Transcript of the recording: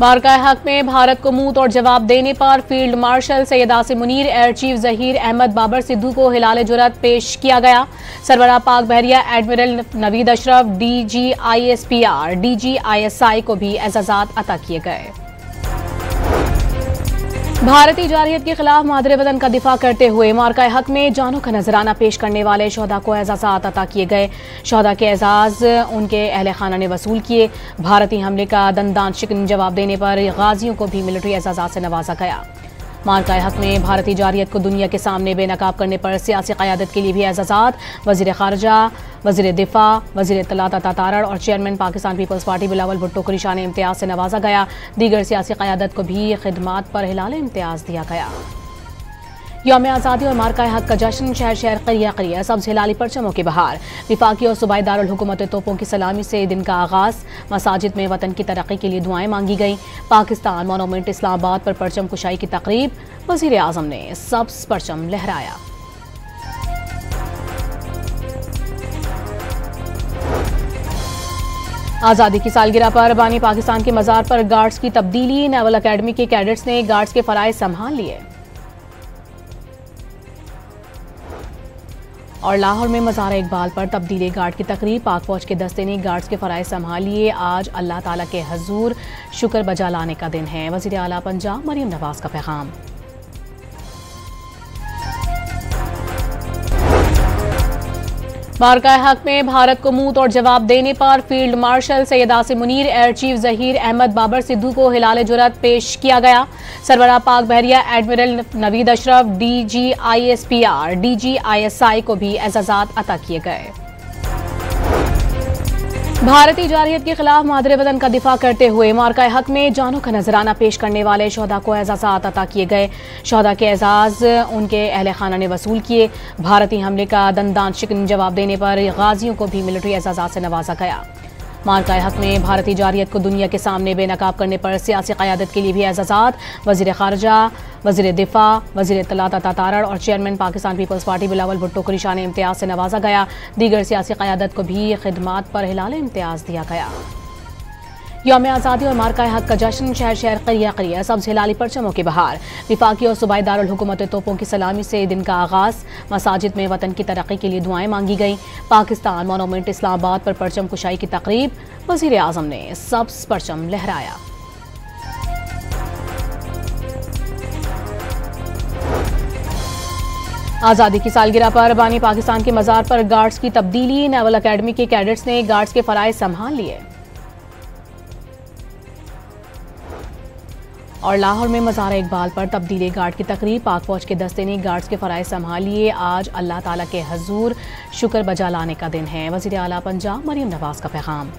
मार्का हक में भारत को मुंह तोड़ जवाब देने पर field marshal Syed Asim Munir, air chief Zaheer Ahmed Babar Sidhu को हिलाल जुरत पेश किया गया। सरबराह पाक बहरिया admiral Naveed Ashraf, DGISPR, DGISI को भी एजाजात अता किए गए। भारतीय जारहियत के खिलाफ मादरे वतन का दिफा करते हुए मार्का हक में जानों का नजराना पेश करने वाले शोहदा को एजाजात अता किए गए। शोहदा के एजाज उनके अहले खाना ने वसूल किए। भारतीय हमले का दंदान शिकन जवाब देने पर गाजियों को भी मिलिट्री एजाजात से नवाजा गया। मार्का हक में भारतीय जारहियत को दुनिया के सामने बेनकाब करने पर सियासी क़यादत के लिए भी एजाजात वज़ीर ख़ारजा, वज़ीर दिफा, वज़ीर इत्तलात अता तारड़ और chairman Pakistan Peoples Party Bilawal Bhutto को निशान इम्तियाज़ से नवाजा गया। दीगर सियासी क़यादत को भी खिदमात पर हिलाल इम्तियाज़ दिया गया। यौम आज़ादी और मार्का हक का जश्न, शहर शहर क़रिया क़रिया सब्ज़ हिलाली परचमों की बहार। विफाकी और सूबाई दारुल हुकूमत तोपों की सलामी से दिन का आगाज़। मसाजिद में वतन की तरक्की के लिए दुआएं मांगी गईं। पाकिस्तान मोनूमेंट इस्लामाबाद पर परचम कुशाई की तकरीब। वज़ीर आज़म ने सब्ज़ परचम लहराया। आज़ादी की सालगिरह पर बानी पाकिस्तान के मज़ार पर गार्ड्स की तब्दीली। नेवल अकेडमी के कैडेट्स ने गार्ड्स के फ़राइज़ संभाल लिए। और लाहौर में मज़ार इकबाल पर तब्दीली गार्ड की तकरीब। पाक फौज के दस्ते ने गार्ड्स के फ़राइज़ संभाल लिए। आज अल्लाह ताला के हजूर शुक्र बजा लाने का दिन है। वज़ीर आला पंजाब मरियम नवाज का पैगाम। मार्का हक में भारत को मुंह तोड़ जवाब देने पर field marshal Syed Asim Munir, air chief Zaheer Ahmed Babar Sidhu को हिलाल जुरत पेश किया गया। सरबराह पाक बहरिया admiral Naveed Ashraf, DGISPR, DGISI को भी एजाजात अता किए गए। भारतीय जारहियत के खिलाफ मादरे वतन का दिफा करते हुए मार्का हक में जानों का नजराना पेश करने वाले शोहदा को एजाजात अता किए गए। शोहदा के एजाज उनके अहले खाना ने वसूल किए। भारतीय हमले का दंदान शिकन जवाब देने पर गाजियों को भी मिलिट्री एजाजात से नवाजा गया। मार्का हक में भारतीय जारहियत को दुनिया के सामने बेनकाब करने पर सियासी क़यादत के लिए भी एजाजात वज़ीर ख़ारजा, वज़ीर दिफा, वज़ीर इत्तलात अता तारड़ और chairman Pakistan Peoples Party Bilawal Bhutto को निशान इम्तियाज़ से नवाजा गया। दीगर सियासी क़यादत को भी खिदमात पर हिलाल इम्तियाज़ दिया गया। यौम आज़ादी और मार्का हक का जश्न, शहर शहर क़रिया क़रिया सब्ज़ हिलाली परचमों की बहार। विफाकी और सूबाई दारुल हुकूमत तोपों की सलामी से दिन का आगाज़। मसाजिद में वतन की तरक्की के लिए दुआएं मांगी गईं। पाकिस्तान मोनूमेंट इस्लामाबाद पर परचम कुशाई की तकरीब। वज़ीर आज़म ने सब्ज़ परचम लहराया। आज़ादी की सालगिरह पर बानी पाकिस्तान के मज़ार पर गार्ड्स की तब्दीली। नेवल अकेडमी के कैडेट्स ने गार्ड्स के फ़राइज़ संभाल लिए। और लाहौर में मज़ार इकबाल पर तब्दीली गार्ड की तकरीब। पाक फौज के दस्ते ने गार्ड्स के फ़राइज़ संभाल लिए। आज अल्लाह ताला के हजूर शुक्र बजा लाने का दिन है। वज़ीर आला पंजाब मरियम नवाज का पैगाम।